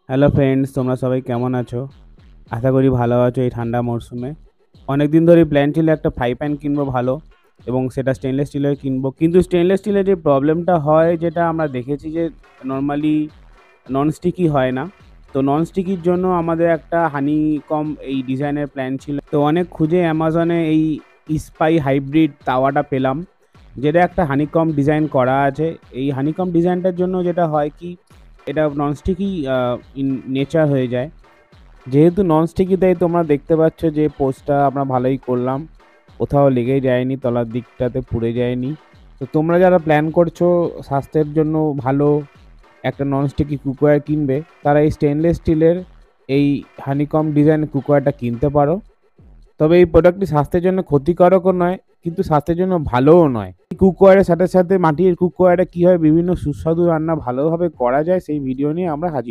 Hello friends, তোমরা সবাই কেমন আছো? আশা করি ভালো আছো এই ঠান্ডা মরশুমে। অনেক দিন ধরেই প্ল্যান ছিল একটা ফ্রাই প্যান কিনবো ভালো, এবং সেটা স্টেনলেস স্টিলের কিনবো। কিন্তু স্টেনলেস স্টিলের যে প্রবলেমটা হয়, যেটা আমরা দেখেছি যে নর্মালি নন স্টিকি হয় না। তো নন স্টিকির জন্য আমাদের একটা হানিকম এই ডিজাইনের প্ল্যান ছিল। তো অনেক খুঁজে অ্যামাজনে এই স্পাই হাইব্রিড তাওয়াটা পেলাম, যেটা একটা হানিকম ডিজাইন করা আছে। এই হানিকম ডিজাইনটার জন্য যেটা হয় কি, এটা ননস্টিকই ইন নেচার হয়ে যায়। যেহেতু ননস্টিকই, তাই তোমরা দেখতে পাচ্ছ যে পোস্টটা আমরা ভালোই করলাম, কোথাও লেগে যায়নি, তলার দিকটাতে পুড়ে যায়নি। তো তোমরা যারা প্ল্যান করছো স্বাস্থ্যের জন্য ভালো একটা ননস্টিকি কুকওয়্যার কিনবে, তারা এই স্টেনলেস স্টিলের এই হানিকম ডিজাইন কুকওয়্যারটা কিনতে পারো। তবে এই প্রোডাক্টটি স্বাস্থ্যের জন্য ক্ষতিকারকও নয়, কিন্তু স্বাস্থ্যের জন্য ভালোও নয়। এই কুকওয়্যারের সাথে সাথে মাটির কুকওয়্যারে কীভাবে বিভিন্ন সুস্বাদু রান্না ভালোভাবে করা যায়, সেই ভিডিও নিয়ে আমরা হাজির।